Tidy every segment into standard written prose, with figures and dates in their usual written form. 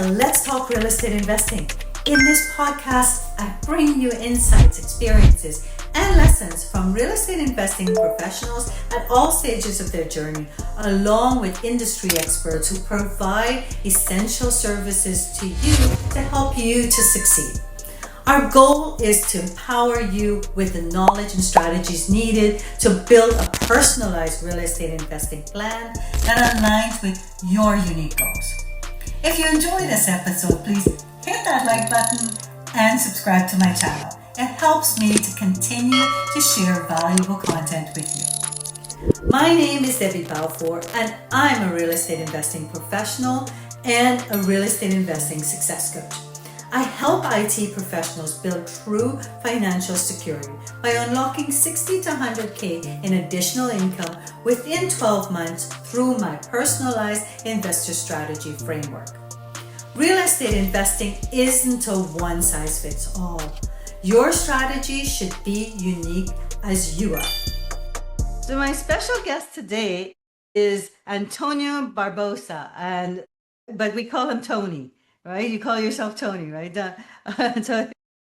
to Let's Talk Real Estate Investing. In this podcast, I bring you insights, experiences, and lessons from real estate investing professionals at all stages of their journey, along with industry experts who provide essential services to you to help you to succeed. Our goal is to empower you with the knowledge and strategies needed to build a personalized real estate investing plan that aligns with your unique goals. If you enjoyed this episode, please hit that like button and subscribe to my channel. It helps me to continue to share valuable content with you. My name is Debbie Balfour, and I'm a real estate investing professional and a real estate investing success coach. I help IT professionals build true financial security by unlocking 60 to 100K in additional income within 12 months through my personalized investor strategy framework. Real estate investing isn't a one-size-fits-all. Your strategy should be unique as you are. So my special guest today is António Barbosa, but we call him Tony. Right? You call yourself Tony, right?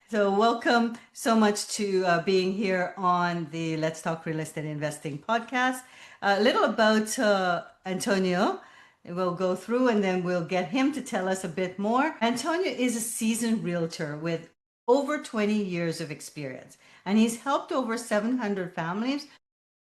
So welcome so much to being here on the Let's Talk Real Estate Investing podcast. A little about António. We'll go through and then we'll get him to tell us a bit more. António is a seasoned realtor with over 20 years of experience, and he's helped over 700 families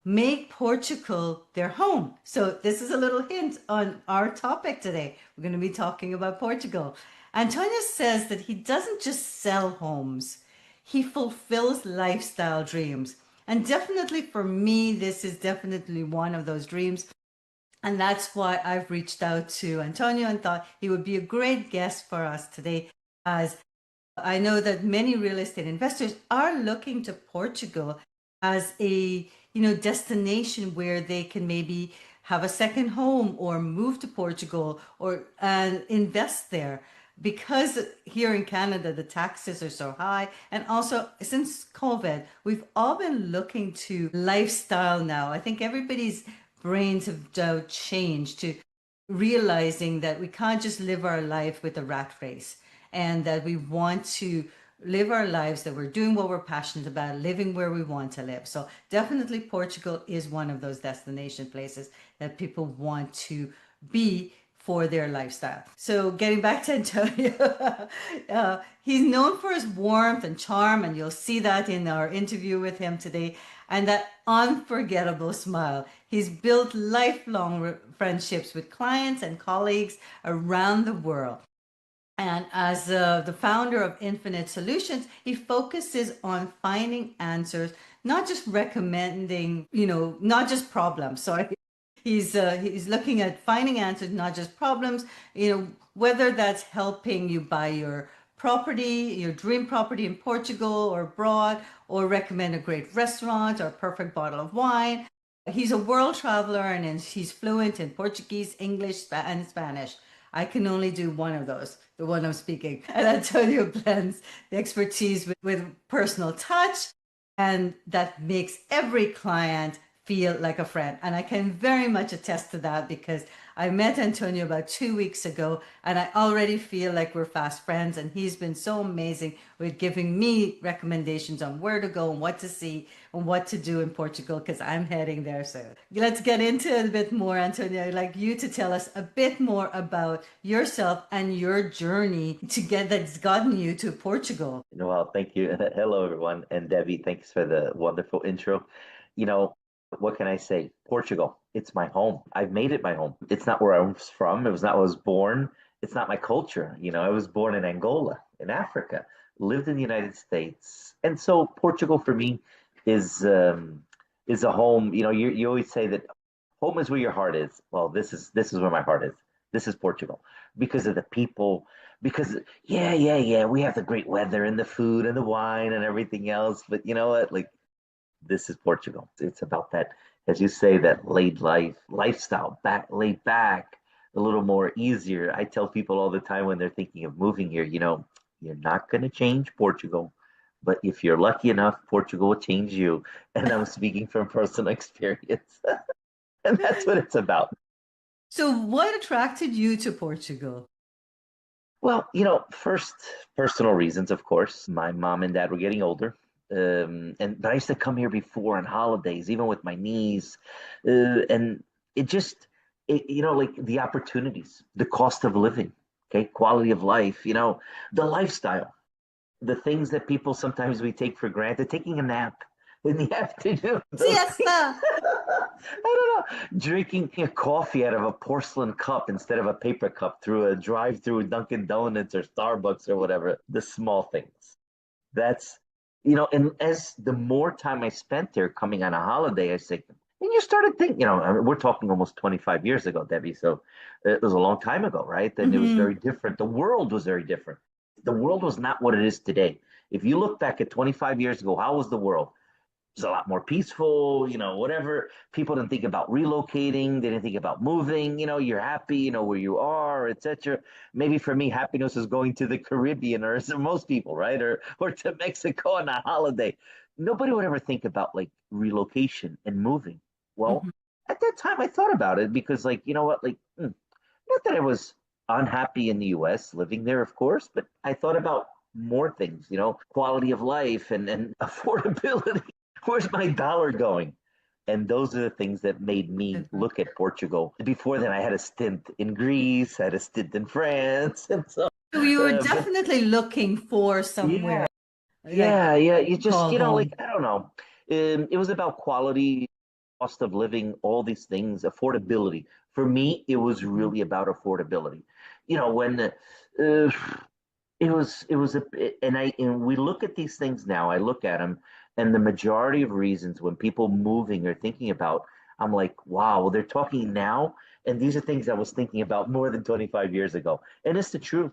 make Portugal their home. So this is a little hint on our topic today. We're going to be talking about Portugal. António says that he doesn't just sell homes, he fulfills lifestyle dreams. And definitely for me, this is definitely one of those dreams. And that's why I've reached out to António and thought he would be a great guest for us today, as I know that many real estate investors are looking to Portugal as a destination where they can maybe have a second home or move to Portugal or invest there, because here in Canada the taxes are so high, and also since COVID we've all been looking to lifestyle now. I think everybody's brains have changed to realizing that we can't just live our life with a rat race, and that we want to live our lives, that we're doing what we're passionate about, living where we want to live. So definitely Portugal is one of those destination places that people want to be for their lifestyle. So getting back to António, he's known for his warmth and charm, and you'll see that in our interview with him today, and that unforgettable smile. He's built lifelong friendships with clients and colleagues around the world. And as the founder of Infinite Solutions, he focuses on finding answers, not just recommending, not just problems. Sorry. He's looking at finding answers, not just problems, whether that's helping you buy your property, your dream property in Portugal or abroad, or recommend a great restaurant or a perfect bottle of wine. He's a world traveler, and he's fluent in Portuguese, English, and Spanish. I can only do one of those, the one I'm speaking. And António blends the expertise with personal touch, and that makes every client feel like a friend. And I can very much attest to that, because I met António about 2 weeks ago, and I already feel like we're fast friends, and he's been so amazing with giving me recommendations on where to go and what to see and what to do in Portugal, because I'm heading there soon. Let's get into it a bit more, António. I'd like you to tell us a bit more about yourself and your journey that's gotten you to Portugal. Well, thank you. Hello, everyone. And Debbie, thanks for the wonderful intro. What can I say? Portugal, it's my home. I've made it my home. It's not where I was from. It was not where I was born. It's not my culture. I was born in Angola, in Africa, lived in the United States. And so Portugal for me is a home. You always say that home is where your heart is. Well, this is where my heart is. This is Portugal, because of the people, because yeah, we have the great weather and the food and the wine and everything else. But you know what? This is Portugal. It's about that, as you say, that lifestyle, laid back, a little more easier. I tell people all the time when they're thinking of moving here, you're not going to change Portugal, but if you're lucky enough, Portugal will change you. And I'm speaking from personal experience. And that's what it's about. So what attracted you to Portugal? Well, first, personal reasons, of course. My mom and dad were getting older. But I used to come here before on holidays, even with my niece, and it just, like the opportunities, the cost of living, okay, quality of life, the lifestyle, the things that people sometimes we take for granted, taking a nap in the afternoon, those things. Siesta. I don't know, drinking a coffee out of a porcelain cup instead of a paper cup through a drive-through Dunkin' Donuts or Starbucks or whatever. The small things. That's, and as the more time I spent there coming on a holiday, I say, and you started thinking, I mean, we're talking almost 25 years ago, Debbie. So it was a long time ago, right? And it was Hmm. very different. The world was very different. The world was not what it is today. If you look back at 25 years ago, how was the world? It's a lot more peaceful, whatever. People didn't think about relocating, they didn't think about moving, you're happy, where you are, etc. Maybe for me, happiness is going to the Caribbean, or so most people, right? Or to Mexico on a holiday. Nobody would ever think about like relocation and moving. Well, Hmm. at that time I thought about it because like, you know what, like not that I was unhappy in the US, living there, of course, but I thought about more things, quality of life and affordability. Where's my dollar going? And those are the things that made me look at Portugal. Before then, I had a stint in Greece, I had a stint in France, and so. So you were But definitely looking for yeah, somewhere like yeah. You just, call like home. I don't know. It was about quality, cost of living, all these things, affordability. For me, it was Mhm. really about affordability. When it was and we look at these things now, I look at them, and the majority of reasons when people moving or thinking about, I'm like, wow, well, they're talking now, and these are things I was thinking about more than 25 years ago, and it's the truth.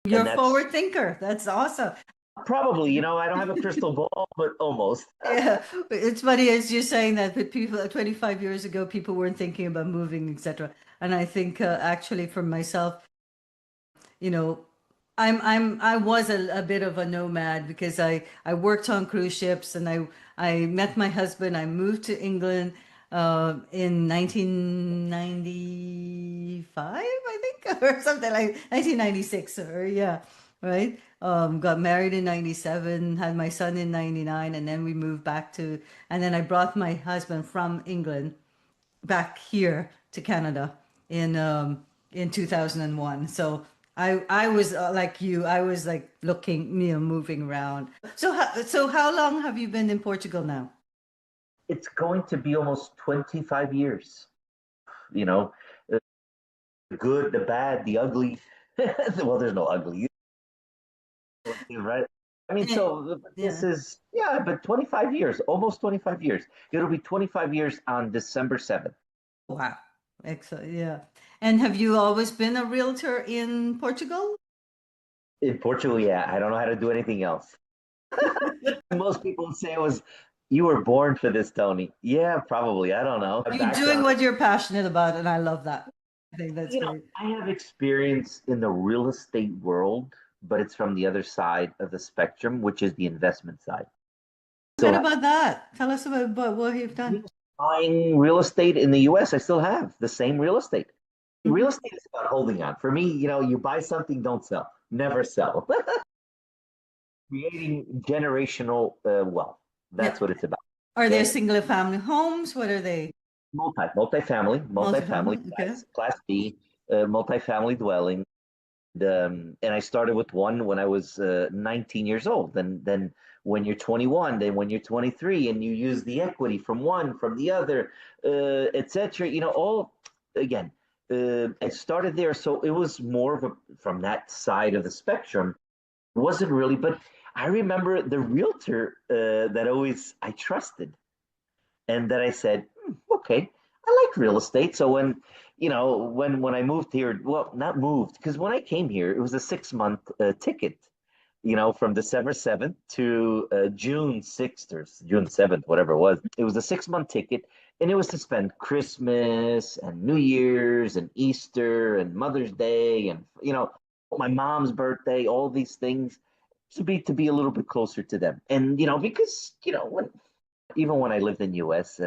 You're And a that's forward thinker. That's awesome. probably, I don't have a crystal ball, but almost. Yeah, it's funny as you're saying that, but people 25 years ago, people weren't thinking about moving, etc. And I think actually for myself, you know, I was a bit of a nomad because I worked on cruise ships and I met my husband. I moved to England in 1995, I think, or something like 1996, or yeah, right. Got married in 97, had my son in 99, and then we moved back to, and then I brought my husband from England back here to Canada in 2001. So I was like you. I was like looking, moving around. So how long have you been in Portugal now? It's going to be almost 25 years, you know, the good, the bad, the ugly. Well, there's no ugly, right? I mean, Eh, so this Yeah. is, yeah, but 25 years, almost 25 years. It'll be 25 years on December 7th. Wow. Excellent. Yeah. And have you always been a realtor in Portugal? In Portugal, yeah, I don't know how to do anything else. Most people say it was, you were born for this, Tony. Yeah, probably. I don't know. A You're doing background. what you're passionate about, and I love that. I think that's great. I have experience in the real estate world, but it's from the other side of the spectrum, which is the investment side. A bit So about that. Tell us about what you've done. buying real estate in the US, I still have the same real estate. Mhm. Real estate is about holding on. For me, you buy something, don't sell, never sell. Creating generational wealth. Yeah. That's what it's about. Are there Okay. single family homes? What are they? Multifamily, Multifamily. Okay. class B, multifamily dwelling. And I started with one when I was 19 years old. And then when you're 21, then when you're 23, and you use the equity from one, from the other, etc. All again. I started there, so it was more of a from that side of the spectrum. It wasn't really, but I remember the realtor that always I trusted and then I said, okay, I like real estate. So when I moved here, well, not moved, because when I came here, it was a 6 month ticket, from December 7th to June 6th or June 7th, whatever it was. It was a 6 month ticket, and it was to spend Christmas and New Year's and Easter and Mother's Day and my mom's birthday, all these things to be a little bit closer to them. And because when even when I lived in US,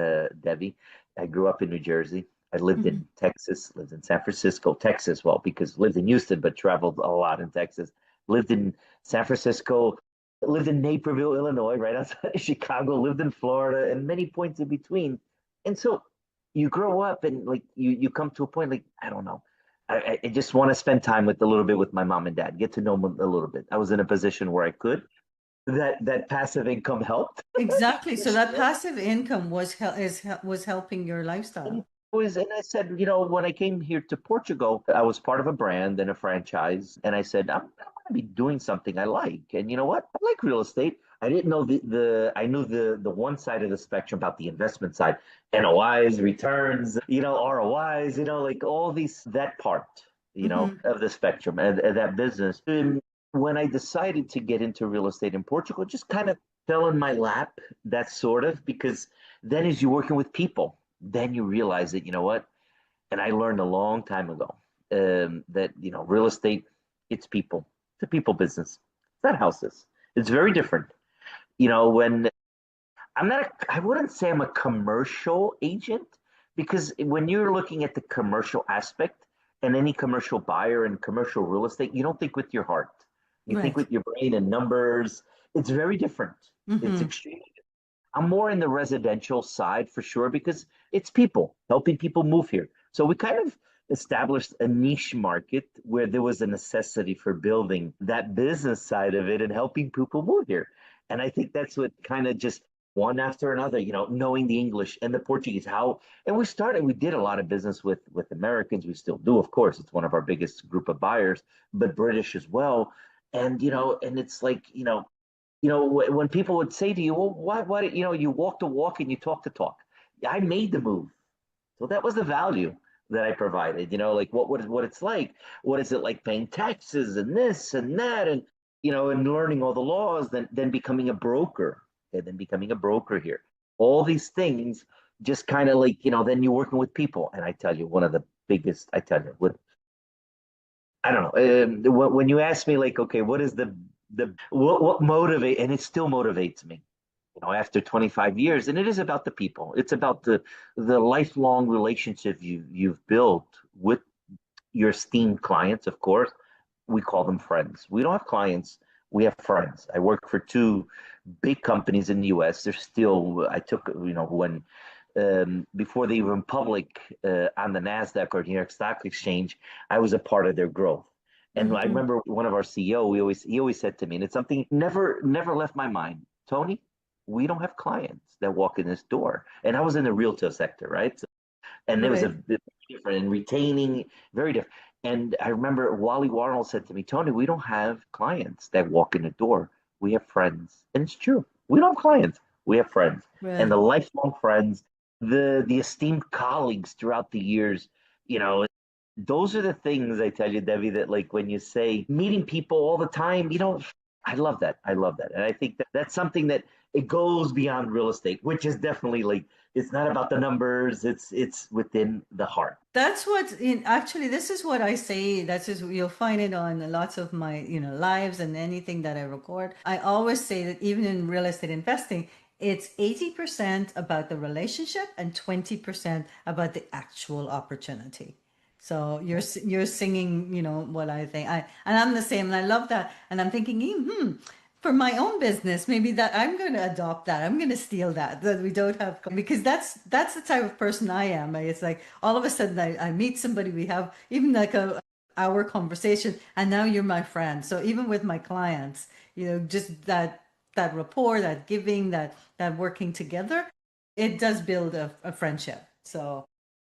Debbie, I grew up in New Jersey. I lived Mhm. in Texas, lived in San Francisco, Texas, well, because lived in Houston, but traveled a lot in Texas. Lived in San Francisco, lived in Naperville, Illinois, right outside of Chicago, lived in Florida, and many points in between. And so you grow up and like you come to a point like, I don't know. I just want to spend time with a little bit with my mom and dad, get to know them a little bit. I was in a position where I could. That passive income helped Exactly. for So that sure. passive income was helping your lifestyle. And I said, when I came here to Portugal, I was part of a brand and a franchise. And I said, I'm going to be doing something I like. And you know what? I like real estate. I didn't know I knew the one side of the spectrum about the investment side, NOIs, returns, ROIs, like all that part, Hmm. of the spectrum and that business. And when I decided to get into real estate in Portugal, it just kind of fell in my lap, that sort of, because then as you're working with people, then you realize that, you know what? And I learned a long time ago that, real estate, it's people. It's a people business. It's not houses. It's very different. When I wouldn't say I'm a commercial agent because when you're looking at the commercial aspect and any commercial buyer and commercial real estate, you don't think with your heart. You think Right. with your brain and numbers. It's very different. It's Hmm. extremely. I'm more in the residential side for sure because it's people helping people move here. So we kind of established a niche market where there was a necessity for building that business side of it and helping people move here. And I think that's what kind of just one after another, knowing the English and the Portuguese, and we did a lot of business with Americans. We still do, of course. It's one of our biggest group of buyers, but British as well. And, and it's like, when people would say to you, well, why, you walk the walk and you talk the talk. I made the move. So that was the value that I provided, like what it's like. What is it like paying taxes and this and that and learning all the laws, then becoming a broker and then becoming a broker here. All these things just kind of like, then you're working with people. And I tell you, one of the biggest, I tell you, I don't know. When you ask me, like, okay, what is what motivate, and it still motivates me, after 25 years, and it is about the people. It's about the lifelong relationship you've built with your esteemed clients. Of course, we call them friends. We don't have clients. We have friends. I work for two big companies in the U.S. They're still. I took, when before they were public on the Nasdaq or New York Stock Exchange, I was a part of their growth. And I Hmm. remember one of our CEO, he always said to me, and it's something never left my mind, Tony, we don't have clients that walk in this door. And I was in the realtor sector, right? And there was a Right. bit different and retaining, very different. And I remember Wally Warnell said to me, Tony, we don't have clients that walk in the door. We have friends. And it's true. We don't have clients. We have friends. And the Right. lifelong friends, the esteemed colleagues throughout the years, you know, those are the things I tell you, Debbie, that like when you say meeting people all the time, I love that. I love that. And I think that that's something that it goes beyond real estate, which is definitely like it's not about the numbers, it's within the heart. That's what in actually this is what I say. That's just you'll find it on lots of my, lives and anything that I record. I always say that even in real estate investing, it's 80% about the relationship and 20% about the actual opportunity. So you're singing, what I think. And I'm the same, and I love that. And I'm thinking, for my own business, maybe that I'm going to adopt that. I'm going to steal that we don't have because that's the type of person I am. It's like all of a sudden I meet somebody, we have even like a hour conversation, and now you're my friend. So even with my clients, just that rapport, that giving, that working together, it does build a friendship. So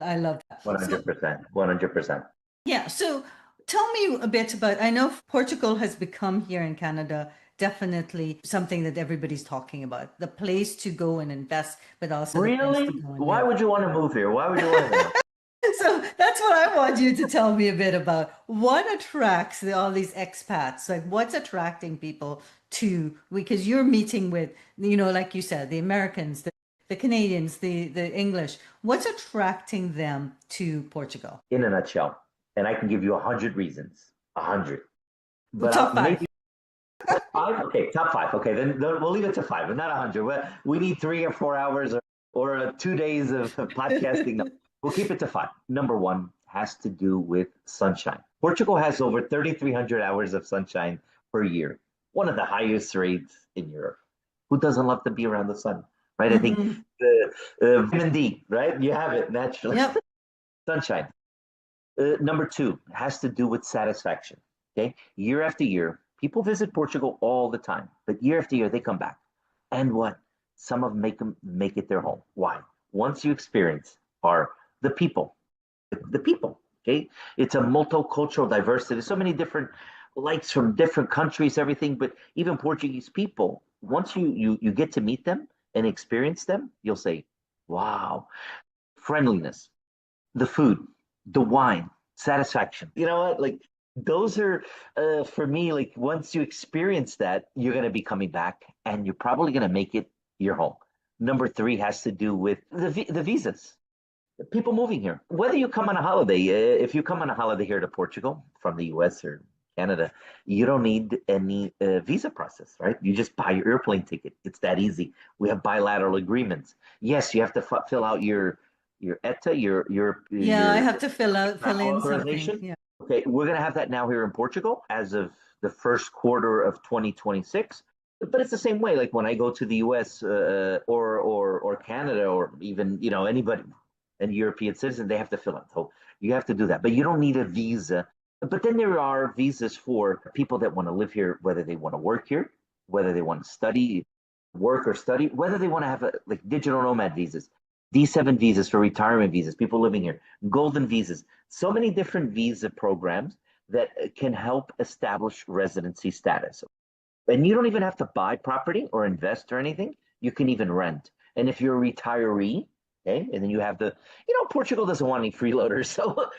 I love that. So 100%. 100%. yeah. So tell me a bit about, I know Portugal has become here in Canada definitely something that everybody's talking about. The place to go and invest, but also the place to Really? go and Why live. would you want to move here? Why would you want to move? So that's what I want you to tell me a bit about. What attracts all these expats? Like what's attracting people to, because you're meeting with, like you said, the Americans, the Canadians, the English. What's attracting them to Portugal? In a nutshell. And I can give you 100 reasons. 100. Well, But top five. maybe five? Okay, top five. Okay, then we'll leave it to five, but not 100. We need 3 or 4 hours or 2 days of podcasting. No. We'll keep it to five. Number one has to do with sunshine. Portugal has over 3,300 hours of sunshine per year, one of the highest rates in Europe. Who doesn't love to be around the sun, right? I think Hmm. the vitamin D, right? You have it naturally. Yep. Sunshine. Number two has to do with satisfaction. Okay, year after year, people visit Portugal all the time, but year after year they come back, and what? Some of them make it their home. Why? Once you experience are the people, the people. Okay, it's a multicultural diversity. So many different likes from different countries, everything. But even Portuguese people, once you get to meet them and experience them, you'll say, "Wow, friendliness." The food, the wine, satisfaction. You know what? Like those are for me. Like once you experience that, you're gonna be coming back, and you're probably gonna make it your home. Number three has to do with the visas. People moving here. Whether you come on a holiday, if you come on a holiday here to Portugal from the U.S. or Canada, you don't need any visa process, right? You just buy your airplane ticket. It's that easy. We have bilateral agreements. Yes, you have to fill out your ETA, Yeah, I your have to fill travel in something. authorization. Yeah. Okay, we're gonna have that now here in Portugal as of the first quarter of 2026. But it's the same way. Like when I go to the U.S. Or Canada or even anybody, any European citizen, they have to fill out. So you have to do that, but you don't need a visa. But then there are visas for people that want to live here, whether they want to work here, whether they want to study, work or study, whether they want to have like digital nomad visas, D7 visas for retirement visas, people living here, golden visas, so many different visa programs that can help establish residency status. And you don't even have to buy property or invest or anything. You can even rent. And if you're a retiree, okay, and then you have Portugal doesn't want any freeloaders, so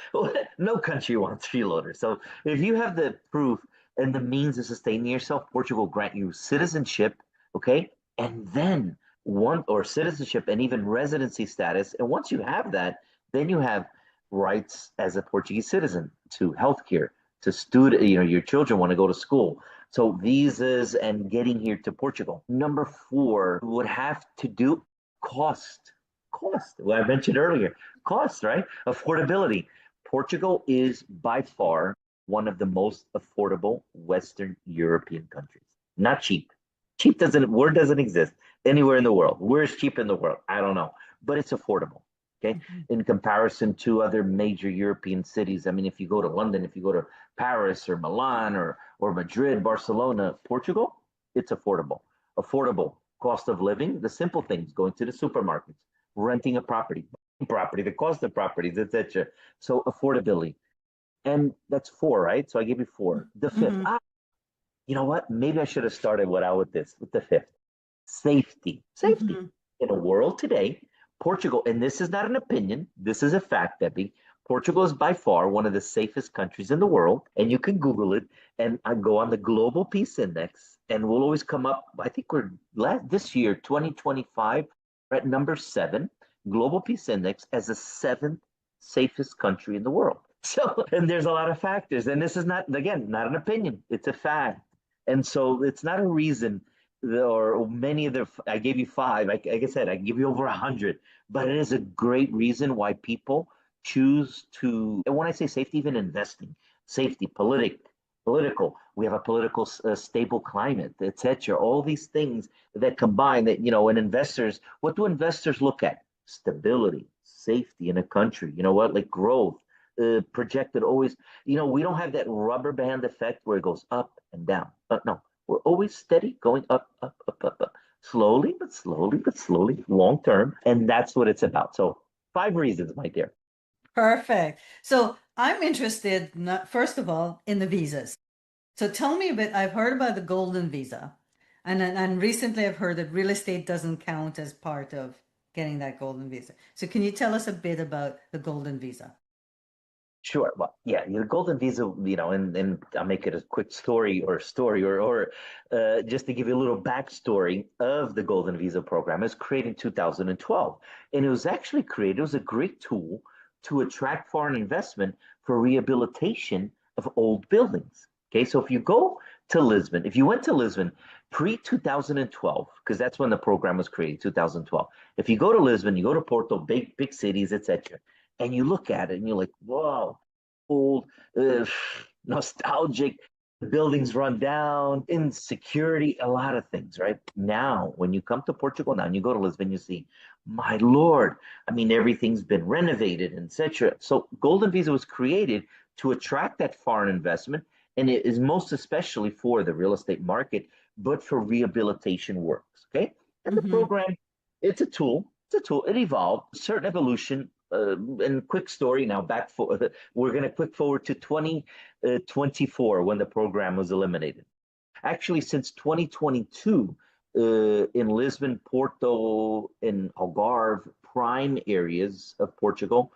no country wants freeloaders. So if you have the proof and the means of sustaining yourself, Portugal grant you citizenship, okay, and then one or citizenship and even residency status. And once you have that, then you have rights as a Portuguese citizen to healthcare, to student, your children want to go to school. So visas and getting here to Portugal. Number four would have to do cost. Cost. Well, I mentioned earlier, cost, right? Affordability. Portugal is by far one of the most affordable Western European countries. Not cheap. Cheap doesn't word doesn't exist anywhere in the world. Where's cheap in the world? I don't know, but it's affordable. Okay, Mhm. in comparison to other major European cities. I mean, if you go to London, if you go to Paris or Milan or Madrid, Barcelona, Portugal, it's affordable. Affordable cost of living, the simple things, going to the supermarkets, renting a property, the cost of properties, etc. So affordability. And that's four, right? So I gave you four. The fifth, Hmm. you know what? Maybe I should have started with this, with the fifth. Safety. Safety. Hmm. In a world today, Portugal, and this is not an opinion, this is a fact, Debbie. Portugal is by far one of the safest countries in the world, and you can Google it. And I go on the Global Peace Index, and we'll always come up. I think we're this year, 2025, we're at number seven, Global Peace Index, as the seventh safest country in the world. So, and there's a lot of factors, and this is not, again, not an opinion, it's a fact. And so it's not a reason or many of the I gave you five. Like I said, I give you over 100, but it is a great reason why people choose to. And when I say safety, even investing, safety, political. We have a political stable climate, etc. All these things that combine that and investors. What do investors look at? Stability, safety in a country. You know what? Like growth. Projected always, we don't have that rubber band effect where it goes up and down. But no, we're always steady, going up, up, up, up, up, slowly, but slowly, but slowly, long term. And that's what it's about. So, five reasons, my dear. Perfect. So I'm interested, first of all, in the visas. So tell me a bit. I've heard about the golden visa, and recently I've heard that real estate doesn't count as part of getting that golden visa. So can you tell us a bit about the golden visa? Sure. Well, yeah, the golden visa, and I'll make it a quick story or just to give you a little backstory of the golden visa program. It was created in 2012, and it was actually created. It was a great tool to attract foreign investment for rehabilitation of old buildings. Okay, so if you go to Lisbon, if you went to Lisbon pre 2012, because that's when the program was created, 2012. If you go to Lisbon, you go to Porto, big cities, etc. and you look at it and you're like, whoa, old, nostalgic. The buildings run down, insecurity, a lot of things, right? Now, when you come to Portugal now and you go to Lisbon, you see, my Lord, I mean, everything's been renovated, etc. So Golden Visa was created to attract that foreign investment, and it is most especially for the real estate market, but for rehabilitation works. Okay, and the Mm-hmm. program, it's a tool. It's a tool. It evolved, certain evolution. And quick story now. Back for we're going to quick forward to 2024 when the program was eliminated. Actually, since 2022, in Lisbon, Porto, in Algarve, prime areas of Portugal,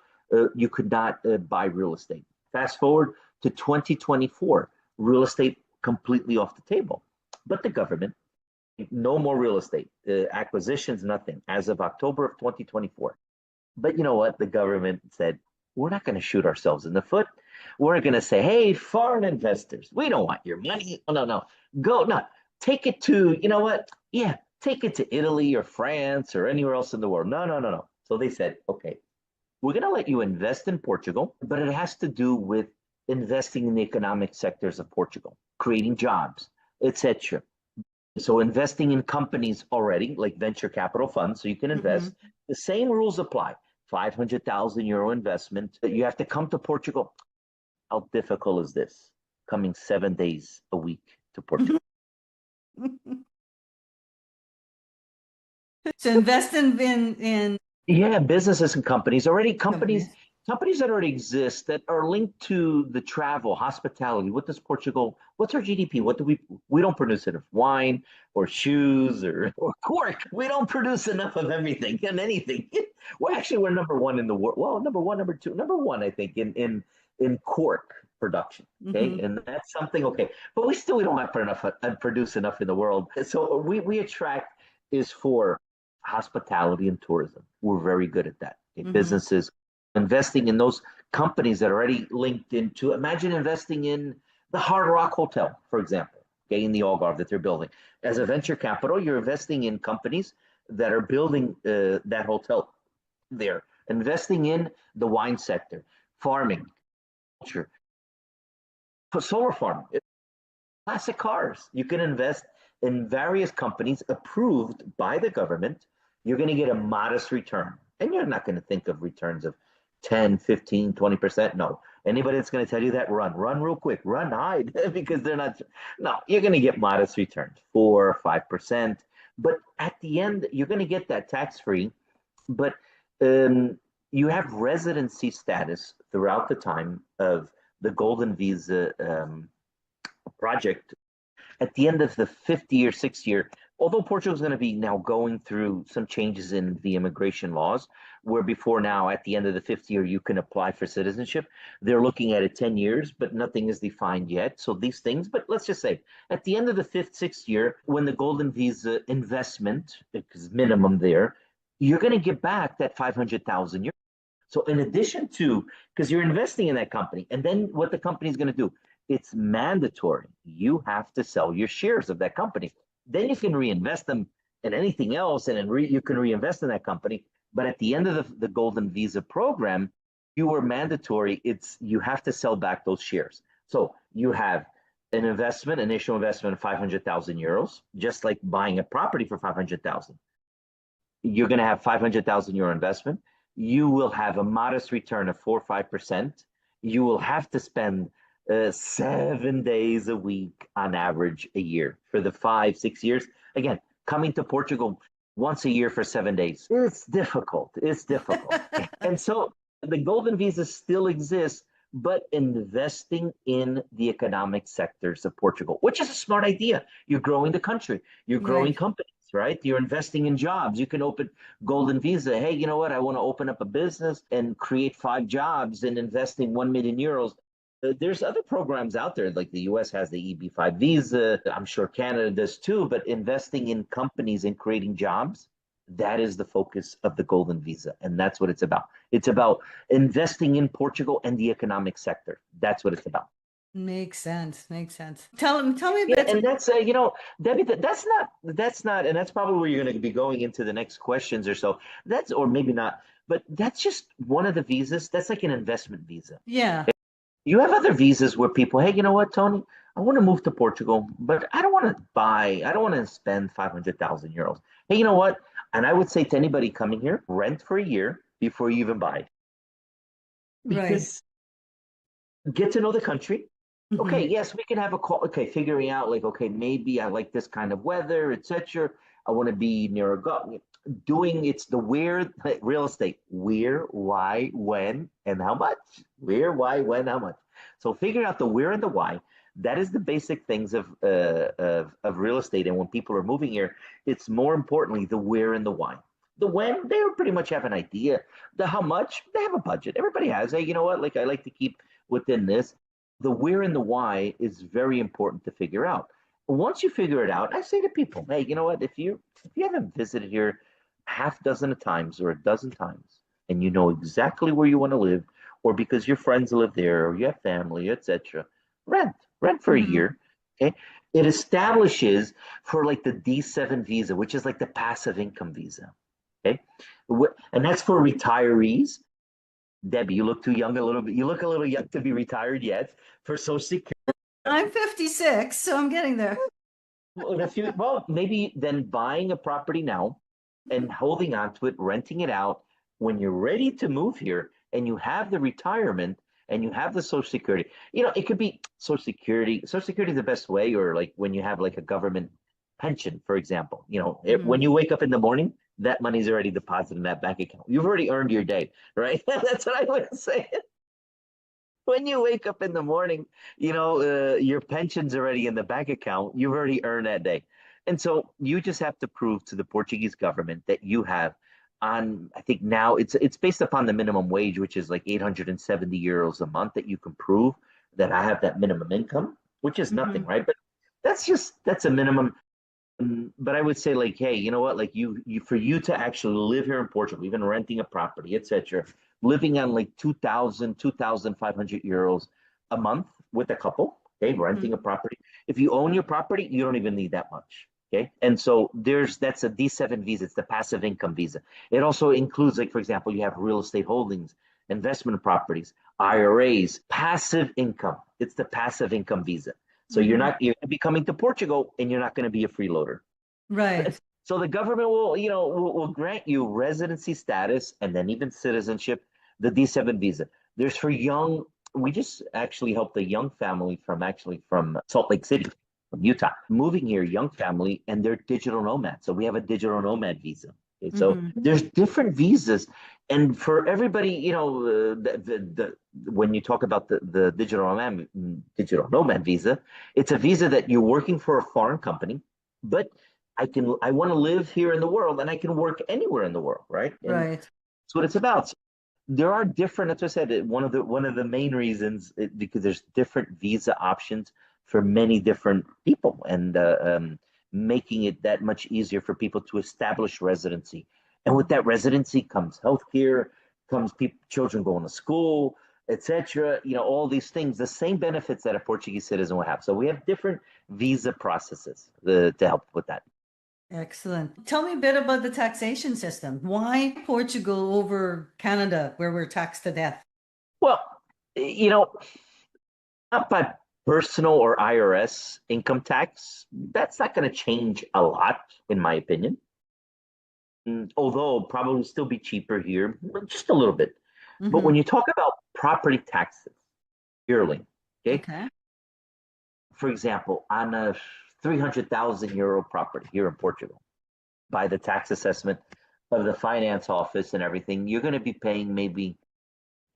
you could not buy real estate. Fast forward to 2024, real estate completely off the table. But the government, no more real estate, acquisitions, nothing, as of October of 2024. But you know what? The government said, we're not going to shoot ourselves in the foot. We're going to say, hey, foreign investors, we don't want your money. Oh, no, no. Go, no. Take it to, you know what? Yeah, take it to Italy or France or anywhere else in the world. No, no, no, no. So they said, okay, we're going to let you invest in Portugal, but it has to do with investing in the economic sectors of Portugal, creating jobs, etc. So investing in companies already, like venture capital funds, so you can Mm-hmm. invest. The same rules apply. 500,000 euro investment. You have to come to Portugal. How difficult is this? Coming 7 days a week to Portugal. So invest in Yeah, businesses and companies already companies companies. companies that already exist that are linked to the travel, hospitality. What does Portugal? What's our GDP? What do we don't produce enough wine or shoes or cork. We don't produce enough of everything and anything. Well, actually, we're number one in the world. Well, number one, number two, number one, I think in cork production. Okay, Mm-hmm. and that's something. Okay, but we don't have enough produce enough in the world. So we attract is for hospitality and tourism. We're very good at that. Okay? Mm-hmm. Businesses investing in those companies that are already linked into. Imagine investing in the Hard Rock Hotel, for example, okay, in the Algarve that they're building. As a venture capital, you're investing in companies that are building that hotel there, investing in the wine sector, farming, culture, solar farm, classic cars. You can invest in various companies approved by the government. You're going to get a modest return. And you're not going to think of returns of 10, 15, 20%. No. Anybody that's going to tell you that, run real quick, run, hide, because they're not. No, you're going to get modest returns, 4, 5%. But at the end, you're going to get that tax free. But um, you have residency status throughout the time of the Golden Visa project. At the end of the fifth year, sixth year, although Portugal is going to be now going through some changes in the immigration laws, where before now, at the end of the fifth year, you can apply for citizenship. They're looking at it 10 years, but nothing is defined yet. So these things, but let's just say at the end of the fifth, sixth year, when the Golden Visa investment is minimum there, you're going to get back that 500,000 euros. So in addition to, because you're investing in that company, and then what the company is going to do, it's mandatory. You have to sell your shares of that company. Then you can reinvest them in anything else, and you can reinvest in that company. But at the end of the Golden Visa program, you are mandatory. It's you have to sell back those shares. So you have an investment, initial investment of 500,000 euros, just like buying a property for 500,000. You're going to have 500,000 euro investment. You will have a modest return of 4 or 5%. You will have to spend 7 days a week on average a year for the 5, 6 years. Again, coming to Portugal once a year for 7 days. It's difficult. It's difficult. And so the golden visa still exists, but investing in the economic sectors of Portugal, which is a smart idea. You're growing the country, you're growing Right. companies, right? You're investing in jobs. You can open golden visa. Hey, you know what? I want to open up a business and create 5 jobs and investing 1 million euros. There's other programs out there, like the US has the EB5 visa. I'm sure Canada does too, but investing in companies and creating jobs, that is the focus of the golden visa. And that's what it's about. It's about investing in Portugal and the economic sector. That's what it's about. Makes sense. Makes sense. Tell me a Yeah, bit. and that's Debbie. That's not, and that's probably where you're going to be going into the next questions or so. That's or maybe not. But that's just one of the visas. That's like an investment visa. Yeah. You have other visas where people, hey, you know what, Tony? I want to move to Portugal, but I don't want to spend 500,000 euros. Hey, you know what? And I would say to anybody coming here, rent for a year before you even buy. Right. Because get to know the country. Okay, Hmm. yes, we can have a call. Okay, figuring out like, okay, maybe I like this kind of weather, etc. I want to be near a go. Doing it's the where real estate, where, why, when, and how much. Where, why, when, how much. So figuring out the where and the why. That is the basic things of real estate. And when people are moving here, it's more importantly the where and the why. The when they pretty much have an idea. The how much they have a budget. Everybody has. Hey, you know what? Like I like to keep within this. The where and the why is very important to figure out. Once you figure it out, I say to people, hey, you know what? If you haven't visited here half dozen of times or a dozen times, and you know exactly where you want to live, or because your friends live there, or you have family, etc., rent for a Hmm. year. Okay, it establishes for like the D7 visa, which is like the passive income visa. Okay, and that's for retirees. Debbie, you look too young a little bit. You look a little young to be retired yet for Social Security. I'm 56, so I'm getting there. Well, maybe then buying a property now and holding on to it, renting it out when you're ready to move here and you have the retirement and you have the Social Security. It could be Social Security. Social Security is the best way, or like when you have like a government pension, for example. When Mhm. you wake up in the morning, that money's already deposited in that bank account. You've already earned your day, right? That's what I would say. When you wake up in the morning, your pension's already in the bank account. You've already earned that day. And so you just have to prove to the Portuguese government that you have I think now it's based upon the minimum wage, which is like 870 euros a month that you can prove that I have that minimum income, which is nothing, Mhm. right? But that's a minimum. But I would say like, hey, you know what? Like for you to actually live here in Portugal, even renting a property, etc., living on like 2,000, 2,500 euros a month with a couple, okay, renting a Mhm. property. If you own your property, you don't even need that much. Okay. And so that's a D7 visa. It's the passive income visa. It also includes, like, for example, you have real estate holdings, investment properties, IRAs, passive income. It's the passive income visa. So Mhm. you're going to be coming to Portugal and you're not going to be a freeloader. Right. So the government will grant you residency status and then even citizenship, the D7 visa. There's for young. We just actually helped a young family from Salt Lake City, from Utah, moving here, young family, and they're digital nomads. So we have a digital nomad visa. Okay, so Mhm. there's different visas, and for everybody, when you talk about the digital nomad visa, it's a visa that you're working for a foreign company, but I want to live here in the world and I can work anywhere in the world, right? And Right. that's what it's about. So there are different, as I said, one of the main reasons because there's different visa options for many different people, and making it that much easier for people to establish residency. And with that residency comes healthcare, comes children going to school, etc. All these things, the same benefits that a Portuguese citizen will have. So we have different visa processes to help with that. Excellent. Tell me a bit about the taxation system. Why Portugal over Canada, where we're taxed to death? Well, you know, not by personal or IRS income tax. That's not going to change a lot, in my opinion. Although it'll probably still be cheaper here, but just a little bit. But when Hmm. you talk about property taxes yearly, okay, Okay. for example, on a 300,000 euro property here in Portugal, by the tax assessment of the finance office and everything, you're going to be paying maybe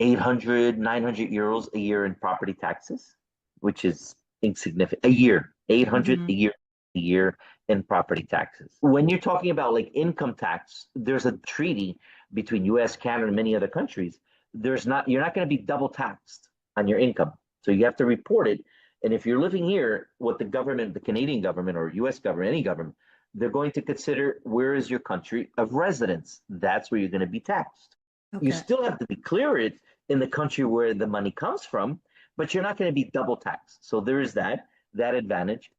800, 900 euros a year in property taxes, which is insignificant. A year, 800 Hmm. a year in property taxes. When you're talking about like income tax, there's a treaty between US, Canada, and many other countries. You're not going to be double taxed on your income. So you have to report it. And if you're living here, what the government, the Canadian government or US government, any government, they're going to consider where is your country of residence. That's where you're going to be taxed. You Okay. still have to declare it in the country where the money comes from, but you're not going to be double taxed. So there is that advantage.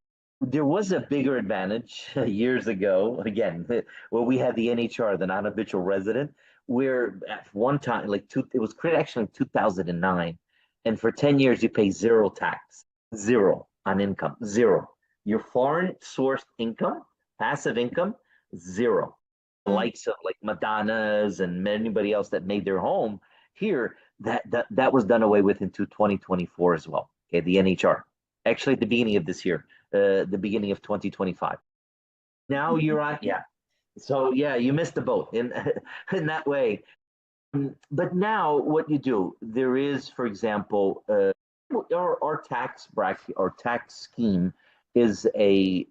There was a bigger advantage years ago, again, where we had the NHR, the non-habitual resident. where at one time, it was created actually in 2009, and for 10 years you pay zero tax, zero on income, zero. Your foreign sourced income, passive income, zero. The likes of like Madonna's and anybody else that made their home here, that was done away with into 2024 as well. Okay, the NHR. Actually, at the beginning of this year, the beginning of 2025. Now you're on, yeah. So yeah, you missed the boat in in that way. But now what you do, there is, for example, our tax bracket, our tax scheme is a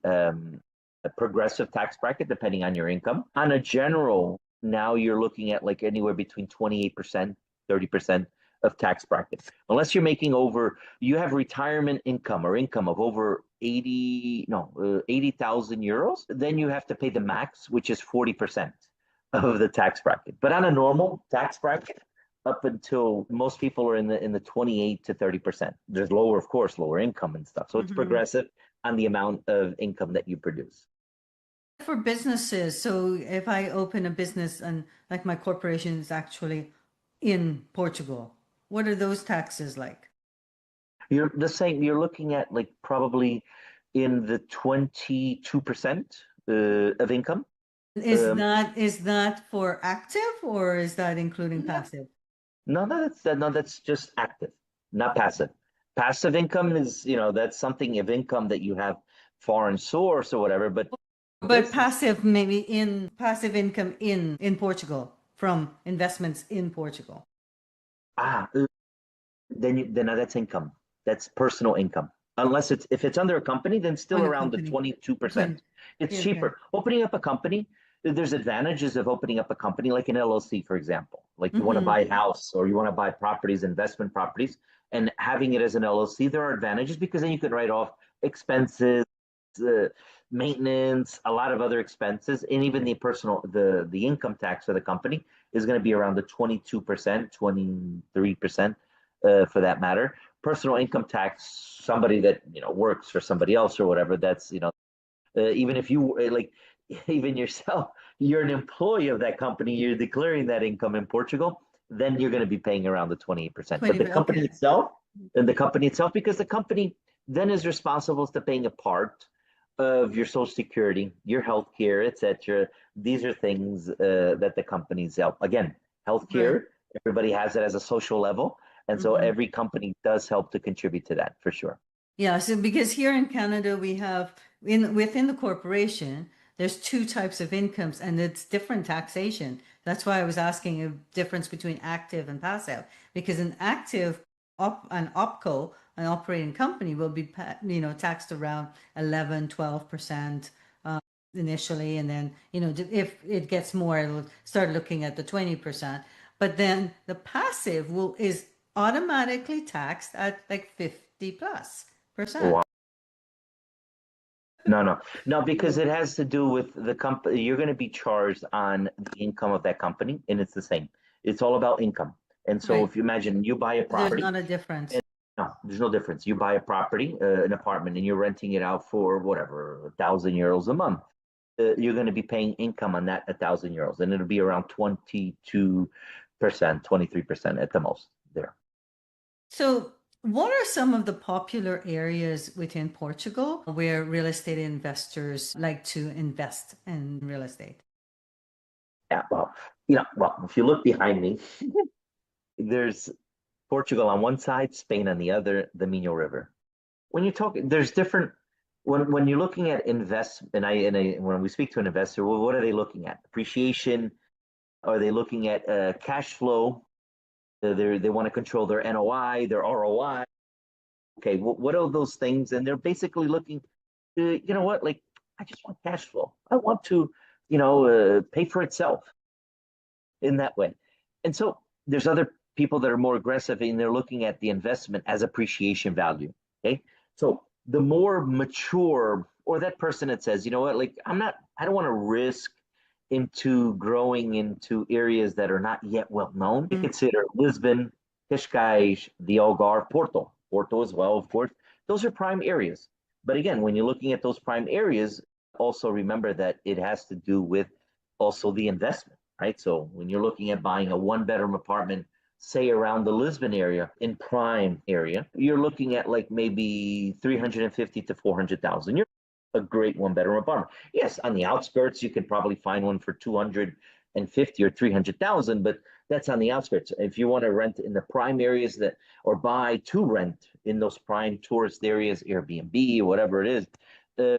progressive tax bracket depending on your income. On a general, now you're looking at like anywhere between 28%, 30% of tax bracket. Unless you're making over, you have retirement income or income of over 80,000 euros, then you have to pay the max, which is 40% of the tax bracket. But on a normal tax bracket, up until most people are in the 28 to 30%. There's lower, of course, lower income and stuff. So it's progressive on the amount of income that you produce. For businesses, so if I open a business and like my corporation is actually in Portugal, what are those taxes like? You're the same. You're looking at like probably in the 22% of income. Is that for active or is that including passive? No, that's just active, not passive. Passive income is, that's something of income that you have foreign source or whatever, but But passive, maybe in passive income in Portugal from investments in Portugal. ah, then that's income. That's personal income. Unless if it's under a company, then still On a around the company. 22%. It's Okay. cheaper. Opening up a company, there's advantages of opening up a company like an LLC, for example. Like you want to buy a house or you want to buy properties, investment properties, and having it as an LLC, there are advantages because then you can write off expenses, uh, maintenance, a lot of other expenses, and even the income tax for the company is going to be around the 22%, 23%, for that matter. Personal income tax, somebody that works for somebody else or whatever, that's even if you like, even yourself, you're an employee of that company, you're declaring that income in Portugal, then you're going to be paying around the 28%. But the company Okay. itself, because the company then is responsible for paying a part of your social security, your health care, etc. These are things that the companies help. Again, healthcare, everybody has it as a social level. And so every company does help to contribute to that for sure. Yeah, so because here in Canada we have within the corporation, there's two types of incomes and it's different taxation. That's why I was asking a difference between active and passive. Because an active an opco, an operating company, will be taxed around 11, 12% initially, and then if it gets more, it'll start looking at the 20%. But then the passive is automatically taxed at like 50 plus percent. Wow. No, because it has to do with the company. You're going to be charged on the income of that company, and it's the same. It's all about income. And so Right. if you imagine you buy a There's property, not a difference. no, there's no difference. You buy a property, an apartment, and you're renting it out for whatever, 1,000 euros a month. You're going to be paying income on that 1,000 euros, and it'll be around 22%, 23% at the most there. So, what are some of the popular areas within Portugal where real estate investors like to invest in real estate? Yeah, well, if you look behind me, there's Portugal on one side, Spain on the other, the Minho River. When you talk, there's different. When you're looking at when we speak to an investor, well, what are they looking at? Appreciation? Are they looking at cash flow? They want to control their NOI, their ROI. Okay, what are those things? And they're basically looking, you know what? Like, I just want cash flow. I want to, pay for itself in that way. And so there's other people that are more aggressive and they're looking at the investment as appreciation value. Okay. So the more mature or that person that says, you know what, like I don't want to risk into growing into areas that are not yet well known. You consider Lisbon, Cascais, the Algarve, Porto as well, of course. Those are prime areas. But again, when you're looking at those prime areas, also remember that it has to do with also the investment. right? So when you're looking at buying a one-bedroom apartment, say around the Lisbon area, in prime area, you're looking at like maybe 350 to 400,000. You're a great one-bedroom apartment. Yes, on the outskirts, you can probably find one for 250 or 300,000, but that's on the outskirts. If you want to rent in the prime areas that, or buy to rent in those prime tourist areas, Airbnb, whatever it is, uh,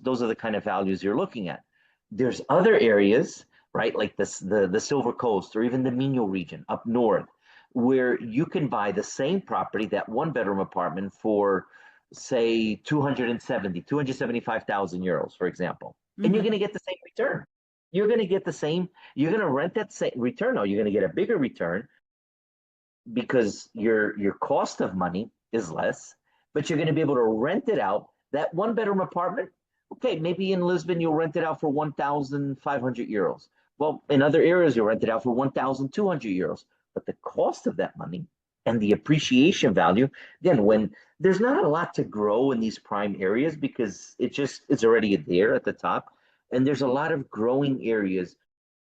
those are the kind of values you're looking at. There's other areas, right, like this, the Silver Coast or even the Minho region up north, where you can buy the same property, that one bedroom apartment, for say 275,000 euros, for example, and you're Mm-hmm. going to get the same return. You're going to get the same. You're going to rent that same return. Or you're going to get a bigger return because your cost of money is less, but you're going to be able to rent it out. That one bedroom apartment, okay, maybe in Lisbon you'll rent it out for 1,500 euros. Well, in other areas you'll rent it out for 1,200 euros. But the cost of that money and the appreciation value, again, when there's not a lot to grow in these prime areas because it's already there at the top, and there's a lot of growing areas,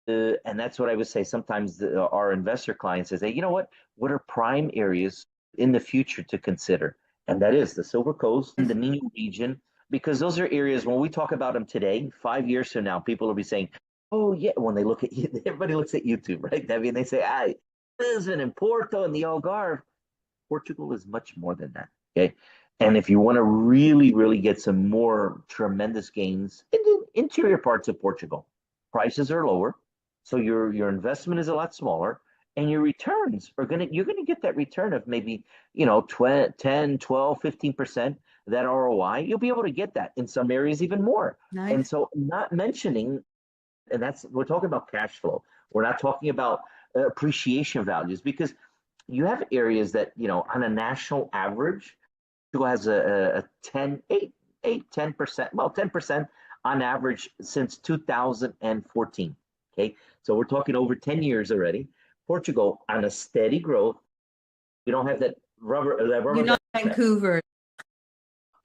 and that's what I would say. Sometimes our investor clients say, you know what are prime areas in the future to consider? And that is the Silver Coast and the Minho region, because those are areas when we talk about them today, 5 years from now, people will be saying, oh, yeah, when they look at you, everybody looks at YouTube, right, Debbie? And they say, I live in Porto and the Algarve. Portugal is much more than that. Okay. And if you want to really, really get some more tremendous gains in the interior parts of Portugal, prices are lower. So your investment is a lot smaller and your returns are you're gonna get that return of maybe, 10, 12, 15%, that ROI. You'll be able to get that in some areas even more. And Nice. so not mentioning, and that's, we're talking about cash flow. We're not talking about appreciation values, because you have areas that, on a national average, Portugal has a 10, 10%, well, 10% on average since 2014. Okay. So we're talking over 10 years already. Portugal on a steady growth. We don't have that You're rubber band not effect. Vancouver.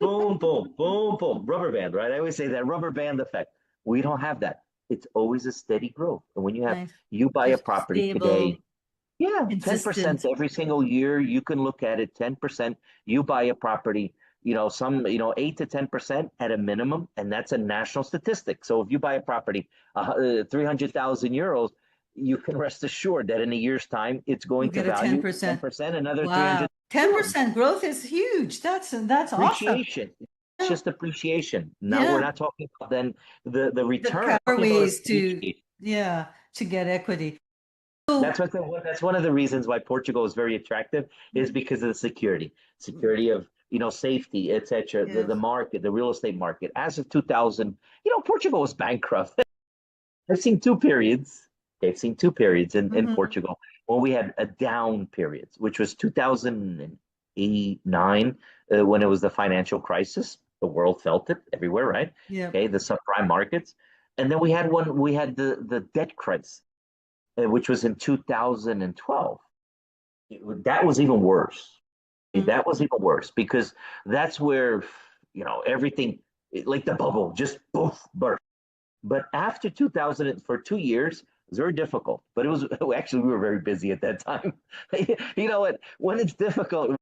Boom, boom, boom, boom. Rubber band, right? I always say that rubber band effect. We don't have that. It's always a steady growth. And when Nice. you buy a Just property stable, today, yeah, 10% consistent. every single year. You can look at it, 10%. You buy a property, some, 8 to 10% at a minimum, and that's a national statistic. So if you buy a property, 300,000 euros, you can rest assured that in a year's time, it's You going to get a value 10%. 10%, another Wow. 300 euros. 10% growth is huge. That's awesome. Appreciation. It's Yeah. just appreciation. Now we're Yeah. not talking about then the There return, are talking about ways to, appreciation. yeah, to get equity. So, That's what that's one of the reasons why Portugal is very attractive, is because of the security of, safety, etc. The yes. market, the real estate market. As of 2000, Portugal was bankrupt. I've seen two periods. I've seen two periods in Mhm. Portugal when we had a down period, which was 2008, nine, when it was the financial crisis. The world felt it everywhere, right? Yeah. Okay, the subprime markets, and then we had the debt crisis, which was in 2012. That was even worse. Mm. That was even worse because that's where, everything, like the bubble, just poof, burst. But after 2000, for 2 years, it was very difficult. But it was actually, we were very busy at that time. You know what? When it's difficult,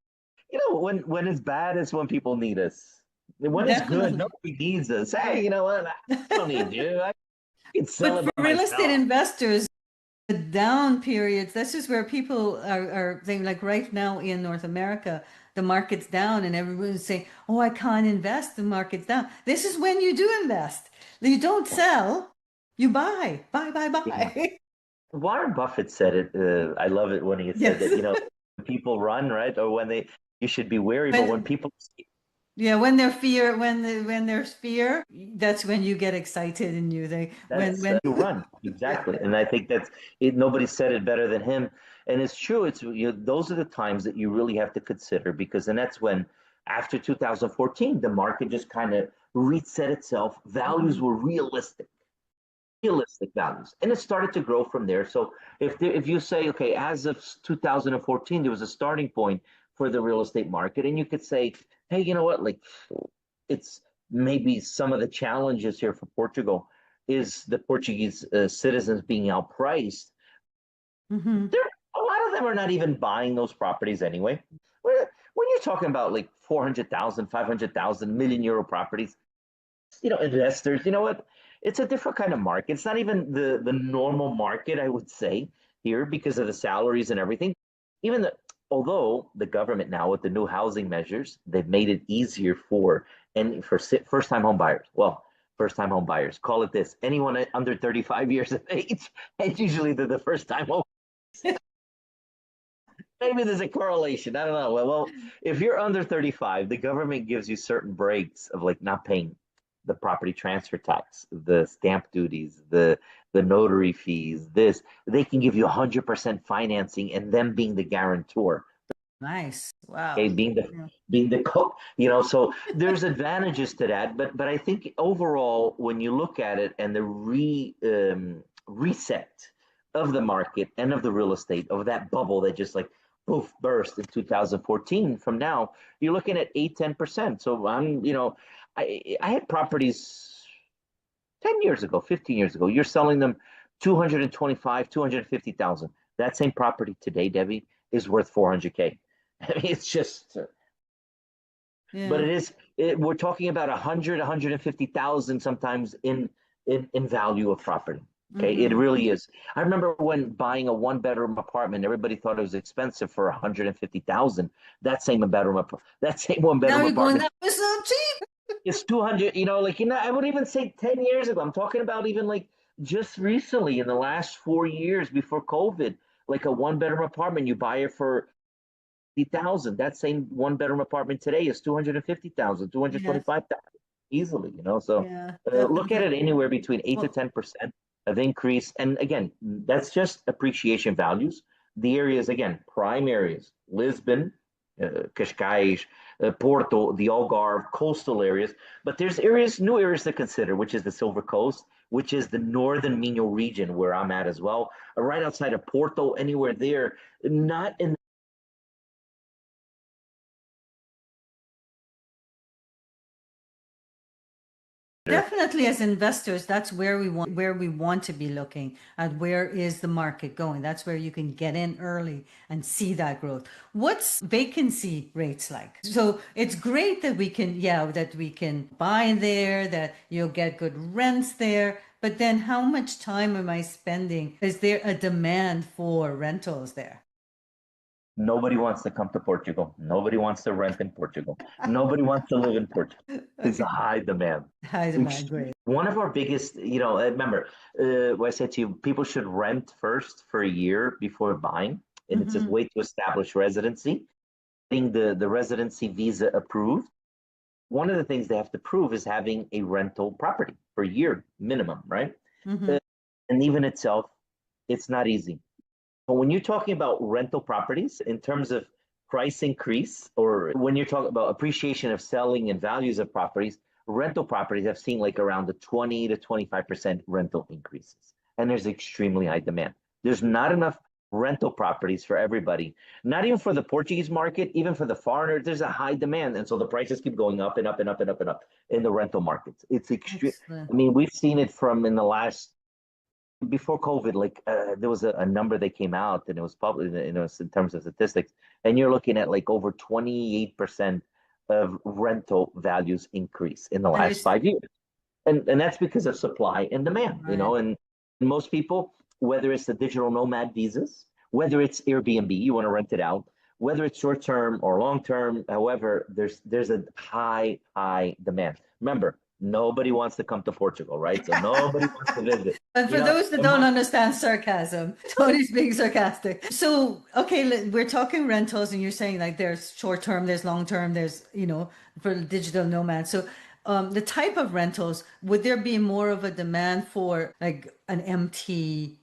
when it's bad is when people need us. When it's good, Definitely. nobody needs us. Hey, you know what? I don't need you. I can sell But it for by real estate myself. investors, the down periods, that's just where people are saying, like right now in North America, the market's down and everyone's saying, oh, I can't invest, the market's down. This is when you do invest. You don't sell, you buy, buy, buy, Yeah. buy. Warren Buffett said it. I love it when he said Yes. that, when people run, right? Or you should be wary, but when When people, yeah, when there's fear, that's when you get excited and you think that's, when you run. yeah. Exactly. And I think that's it. Nobody said it better than him. And it's true. Those are the times that you really have to consider, because then that's when, after 2014, the market just kind of reset itself. Values Mhm. were realistic values, and it started to grow from there. So if you say, okay, as of 2014, there was a starting point for the real estate market, and you could say, hey, you know what, like, it's maybe some of the challenges here for Portugal. is the Portuguese citizens being outpriced. Mm-hmm. There, a lot of them are not even buying those properties anyway. When you're talking about like 400,000, 500,000, million-euro properties, investors, you know what? It's a different kind of market. It's not even the normal market, I would say, here because of the salaries and everything. Even the, although the government now with the new housing measures, they've made it easier for first time home buyers. Well, first time home buyers, call it this. Anyone under 35 years of age, and usually they're the first time home. Maybe there's a correlation. I don't know. Well, if you're under 35, the government gives you certain breaks of like not paying the property transfer tax, the stamp duties, the notary fees. This they can give you 100% financing, and them being the guarantor. Nice. Okay, Wow. being the cook, so there's advantages to that. But I think overall, when you look at it and the reset of the market and of the real estate of that bubble that just like poof burst in 2014, from now you're looking at 8-10%. So I had properties 10 years ago, 15 years ago. You're selling them 225, 250,000. That same property today, Debbie, is worth 400K. I mean, it's just, but Yeah. it is. We're talking about 100, 150,000 sometimes in value of property. Okay, it Mm-hmm. really is. I remember when buying a one-bedroom apartment, everybody thought it was expensive for 150,000. That same Now one-bedroom you're going, apartment that was so cheap. is 200. I would even say 10 years ago. I'm talking about even like just recently in the last 4 years before COVID, like a one-bedroom apartment, you buy it for 50,000. That same one-bedroom apartment today is 250,000, two hundred Yes. twenty-five thousand easily. So Yeah, look at definitely. it anywhere between 8 to Well, 10% of increase. And again, that's just appreciation values. The areas, again, prime areas, Lisbon, Cascais, Porto, the Algarve, coastal areas. But there's new areas to consider, which is the Silver Coast, which is the northern Minho region where I'm at as well, right outside of Porto, anywhere there, not in. definitely as investors, that's where we want to be looking at where is the market going. That's where you can get in early and see that growth. What's vacancy rates like? So it's great that we can buy there, that you'll get good rents there. But then how much time am I spending? Is there a demand for rentals there? Nobody wants to come to Portugal. Nobody wants to rent in Portugal. Nobody wants to live in Portugal. It's a Okay. high demand. High demand, great. One of our biggest, remember, what I said to you, people should rent first for a year before buying. And it's a Mm-hmm. way to establish residency. Getting the residency visa approved. One of the things they have to prove is having a rental property for a year minimum, right? Mm-hmm. Uh, and even itself, it's not easy. But when you're talking about rental properties in terms of price increase, or when you're talking about appreciation of selling and values of properties, rental properties have seen like around the 20 to 25% rental increases. And there's extremely high demand. There's not enough rental properties for everybody, not even for the Portuguese market, even for the foreigners, there's a high demand. And so the prices keep going up and up and up and up and up in the rental markets. It's extreme. Excellent. I mean, we've seen it from in the last before COVID, like there was a number that came out and it was public, in terms of statistics, and you're looking at like over 28% of rental values increase in the And last there's 5 years. And that's because of supply and demand, right. and most people, whether it's the digital nomad visas, whether it's Airbnb, you want to rent it out, whether it's short term or long term, however, there's a high demand. Remember, nobody wants to come to Portugal, right? So nobody wants to visit. And You for know, those that the don't mar- understand sarcasm, Tony's being sarcastic. So, okay, we're talking rentals, and you're saying like there's short term, there's long term, there's, for digital nomads. So, the type of rentals, would there be more of a demand for like an empty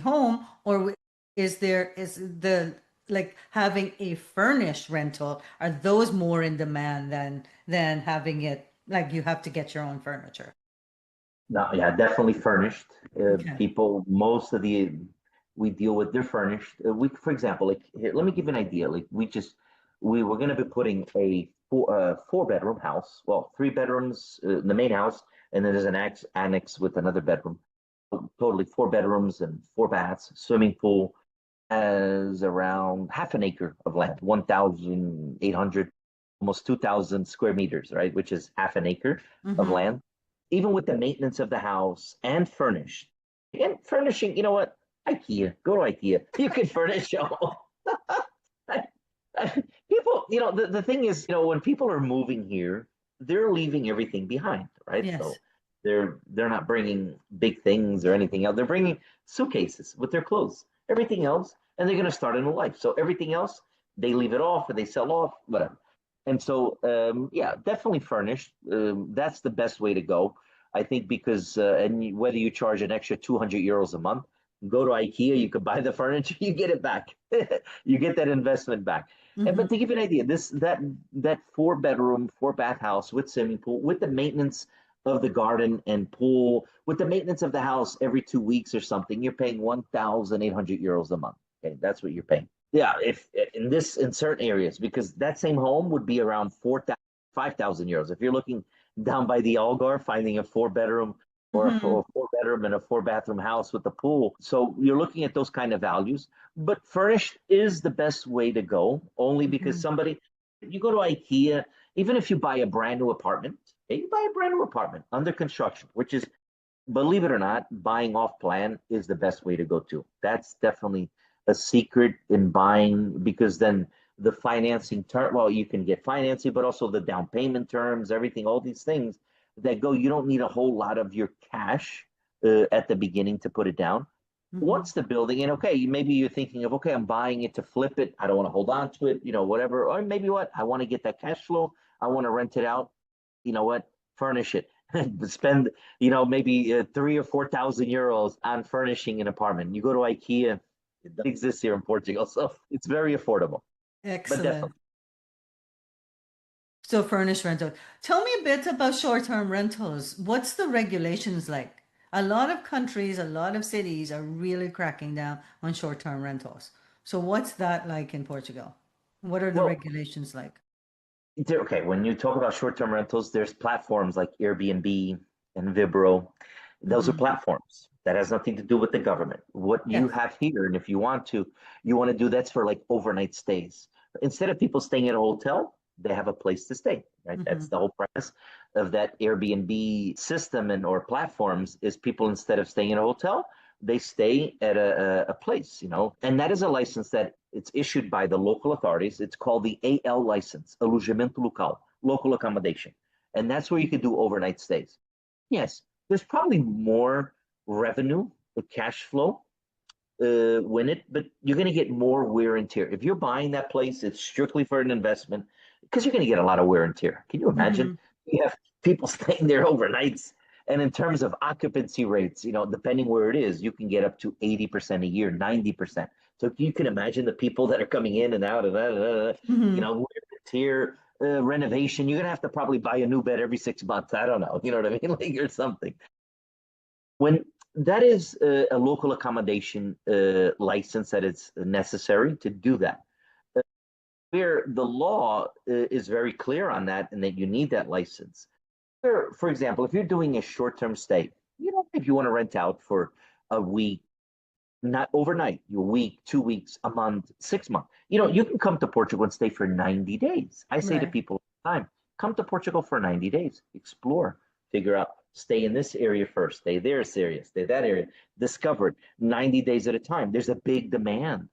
home, or is the like having a furnished rental, are those more in demand than having it like you have to get your own furniture? No, yeah, definitely furnished. Okay. People, most of the we deal with, they're furnished. For example, like here, let me give you an idea. Like we were going to be putting a four bedroom house, well, 3 bedrooms in the main house, and then there's an annex with another bedroom. Totally 4 bedrooms and 4 baths, swimming pool, has around half an acre of land, 1,800, almost 2,000 square meters, right? Which is half an acre of Mm-hmm. land. Even with the maintenance of the house and furnished. And furnishing, you know what? IKEA, go to IKEA. You can furnish your home. People, the thing is, when people are moving here, they're leaving everything behind, right? Yes. So they're not bringing big things or anything else. They're bringing suitcases with their clothes, everything else, and they're going to start a new life. So everything else, they leave it off or they sell off, whatever. And so, yeah, definitely furnished. That's the best way to go, I think, because and whether you charge an extra 200 euros a month, go to IKEA, you could buy the furniture, you get it back, you get that investment back. And Mm-hmm. but to give you an idea, that 4 bedroom, 4 bath house with swimming pool, with the maintenance of the garden and pool, with the maintenance of the house every 2 weeks or something, you're paying 1,800 euros a month. Okay, that's what you're paying. Yeah, if in certain areas, because that same home would be around 4,000, 5,000 euros. If you're looking down by the Algarve, finding a 4 bedroom or a Mm-hmm. 4 bedroom and a 4 bathroom house with a pool. So you're looking at those kind of values. But furnished is the best way to go, only because Mm-hmm. you go to IKEA, even if you buy a brand new apartment, okay, you buy a brand new apartment under construction, which is, believe it or not, buying off plan is the best way to go to. That's definitely a secret in buying, because then the financing term, well, you can get financing, but also the down payment terms, everything, all these things that go, you don't need a whole lot of your cash at the beginning to put it down. Mm-hmm. Once the building, and okay, maybe you're thinking of, okay, I'm buying it to flip it. I don't want to hold on to it, whatever. Or maybe what? I want to get that cash flow. I want to rent it out. You know what? Furnish it. Spend, maybe 3 or 4 thousand euros on furnishing an apartment. You go to IKEA, it doesn't exist here in Portugal, so it's very affordable. But Excellent. definitely, So furnished rental. Tell me a bit about short-term rentals. What's the regulations like? A lot of countries, a lot of cities are really cracking down on short-term rentals. So what's that like in Portugal? What are the well, regulations like? okay, when you talk about short-term rentals, there's platforms like Airbnb and Vibro. Those are Mm-hmm. platforms. That has nothing to do with the government. What you Yes. have here, and if you want to do that's for like overnight stays. Instead of people staying at a hotel, they have a place to stay, right? Mm-hmm. That's the whole premise of that Airbnb system and or platforms is people, instead of staying in a hotel, they stay at a place, and that is a license that it's issued by the local authorities. It's called the AL license, Alojamento Local, local accommodation. And that's where you can do overnight stays. Yes, there's probably more revenue, the cash flow, win it, but you're going to get more wear and tear. If you're buying that place, it's strictly for an investment because you're going to get a lot of wear and tear. Can you imagine? Mm-hmm. You have people staying there overnights. And in terms of occupancy rates, depending where it is, you can get up to 80% a year, 90%. So you can imagine the people that are coming in and out of that, Mm-hmm. wear and tear, renovation. You're going to have to probably buy a new bed every 6 months. I don't know. You know what I mean? Like, or something. When that is a local accommodation license that is necessary to do that. Uh, Where the law is very clear on that, and that you need that license. For example, if you're doing a short-term stay, if you want to rent out for a week, not overnight, a week, 2 weeks, a month, 6 months. You can come to Portugal and stay for 90 days. I say to Right. people all the time, come to Portugal for 90 days, explore, figure out, stay in this area first, stay there area, stay that area, discover it 90 days at a time. There's a big demand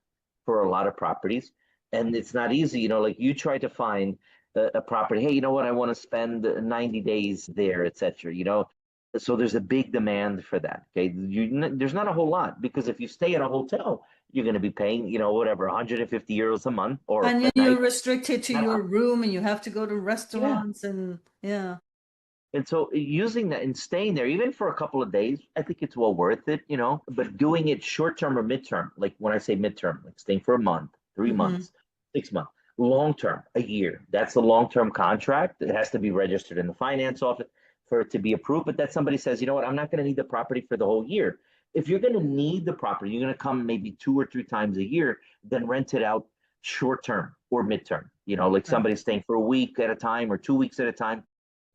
for a lot of properties, and it's not easy. Like you try to find a property, hey, you know what, I want to spend 90 days there, etc. So there's a big demand for that. Okay, there's not a whole lot, because if you stay at a hotel, you're going to be paying, whatever, 150 euros a month or And a then night. you're restricted to Not your a- room and you have to go to Yeah. restaurants and yeah. And so using that and staying there, even for a couple of days, I think it's well worth it, but doing it short term or midterm, like when I say midterm, like staying for a month, three Mm-hmm. months, 6 months, long term, a year. That's a long term contract. It has to be registered in the finance office for it to be approved. But that somebody says, you know what, I'm not going to need the property for the whole year. If you're going to need the property, you're going to come maybe 2 or 3 times a year, then rent it out short term or midterm. Like Right. somebody staying for a week at a time or 2 weeks at a time.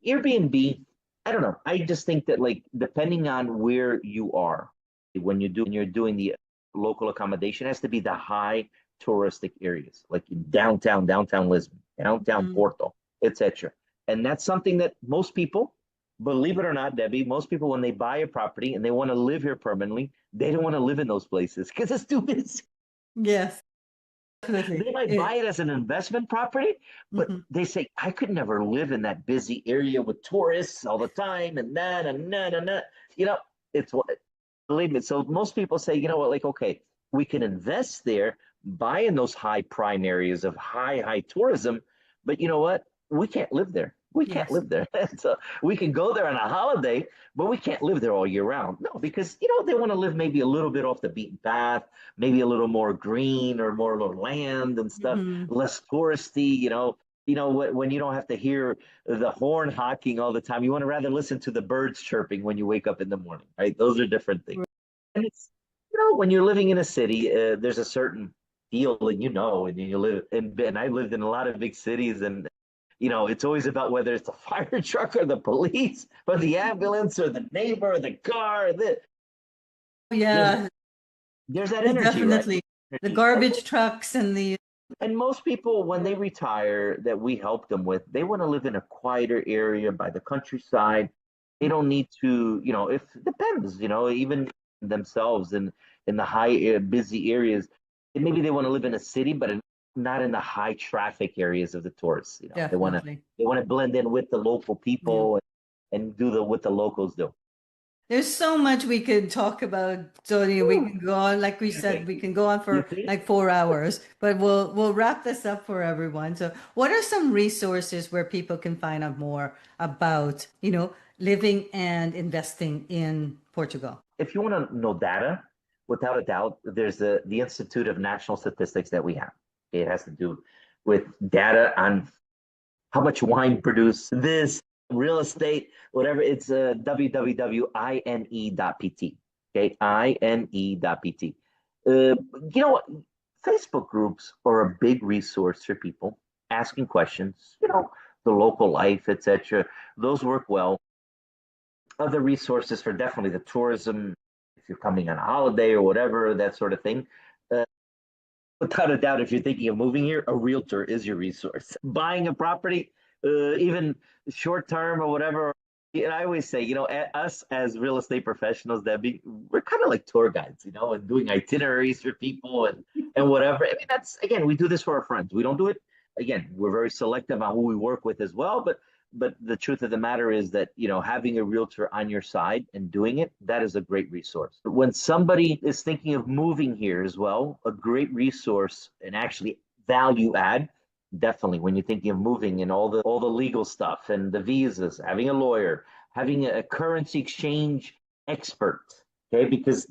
Airbnb, I don't know. I just think that like depending on where you are, when you're doing the local accommodation, it has to be the high touristic areas, like in downtown Lisbon, downtown Mhm. Porto, etc. And that's something that most people, believe it or not, Debbie, most people when they buy a property and they want to live here permanently, they don't want to live in those places because it's too busy. Yes, definitely. They might buy it as an investment property, but Mhm. they say, I could never live in that busy area with tourists all the time and that and that and that. You know, it's what, believe me. So most people say, you know what, like, okay, we can invest there, buy in those high prime areas of high tourism, but you know what? We can't live there. We can't Yes. live there. So we can go there on a holiday, but we can't live there all year round. No, because you know they want to live maybe a little bit off the beaten path, maybe a little more green or more little land and stuff, Mhm. less touristy. You know when you don't have to hear the horn honking all the time. You want to rather listen to the birds chirping when you wake up in the morning, right? Those are different things. And it's when you're living in a city, there's a certain feel, and and you live in. And I lived in a lot of big cities, and it's always about whether it's the fire truck or the police or the ambulance or the neighbor or the car. There's Yeah, there's that energy, right? definitely. The Energy. garbage trucks and the And most people, when they retire, that we help them with, they want to live in a quieter area by the countryside. They don't need to, if it depends, even themselves in the high busy areas, and maybe they want to live in a city, but not in the high traffic areas of the tourists. definitely. They want to blend in with the local Yeah. people and do the what the locals do. There's so much we could talk about, Tony. We Whew. can go on, like we said, we can go on You for think? like 4 hours, but we'll wrap this up for everyone. So, what are some resources where people can find out more about, living and investing in Portugal? If you want to know data, without a doubt, there's the Institute of National Statistics that we have. It has to do with data on how much wine produced, this real estate, whatever. It's www.ine.pt. Okay, ine.pt. You know what? Facebook groups are a big resource for people asking questions. The local life, etc. Those work well. Other resources for definitely the tourism, if you're coming on a holiday or whatever, that sort of thing. Uh, Without a doubt, if you're thinking of moving here, a realtor is your resource. Buying a property, even short term or whatever. And I always say, us as real estate professionals, Debbie, we're kind of like tour guides, and doing itineraries for people and whatever. I mean, that's again, we do this for our friends. We don't do it again. We're very selective on who we work with as well, but the truth of the matter is that having a realtor on your side and doing it, that is a great resource. When somebody is thinking of moving here as well, a great resource and actually value add, definitely when you're thinking of moving and all the legal stuff and the visas, having a lawyer, having a currency exchange expert, okay, because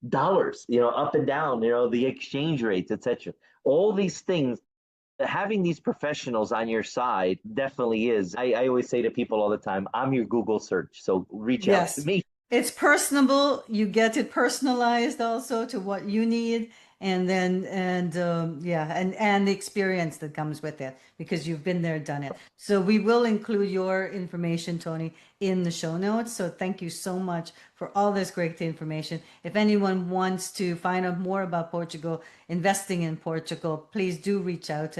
dollars, up and down, the exchange rates, etc. All these things, having these professionals on your side definitely is. I always say to people all the time, I'm your Google search. So reach out to Yes. me. It's personable. You get it personalized also to what you need. And then, yeah, and the experience that comes with it because you've been there, done it. So we will include your information, Tony, in the show notes. So thank you so much for all this great information. If anyone wants to find out more about Portugal, investing in Portugal, please do reach out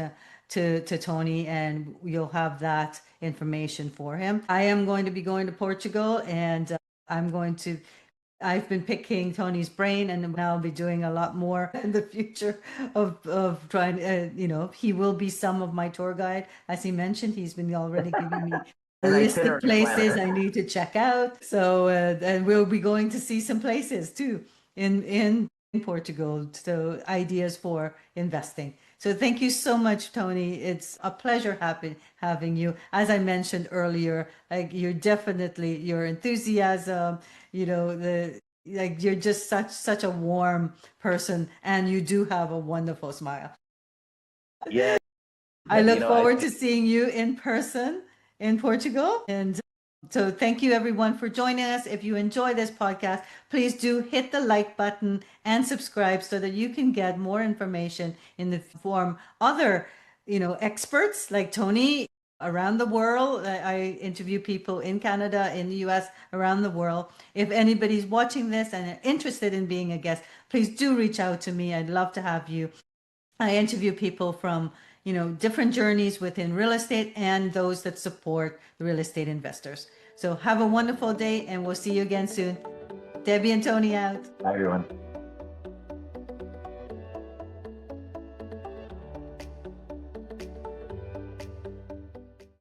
to Tony and you'll have that information for him. I am going to be going to Portugal and I'm going to I've been picking Tony's brain and now I'll be doing a lot more in the future of trying he will be some of my tour guide. As he mentioned, he's been already giving me a An list of itinerary places planner. I need to check out. So and we'll be going to see some places too in Portugal. So ideas for investing. So thank you so much, Tony. It's a pleasure having you. As I mentioned earlier, like you're definitely your enthusiasm, the like you're just such a warm person and you do have a wonderful smile. Yeah, I but look forward to seeing you in person in Portugal. And so thank you everyone for joining us. If you enjoy this podcast, please do hit the like button and subscribe so that you can get more information in the form other, experts like Tony around the world. I interview people in Canada, in the US, around the world. If anybody's watching this and are interested in being a guest, please do reach out to me. I'd love to have you. I interview people from, different journeys within real estate and those that support the real estate investors. So have a wonderful day and we'll see you again soon. Debbie and Tony out. Bye, everyone.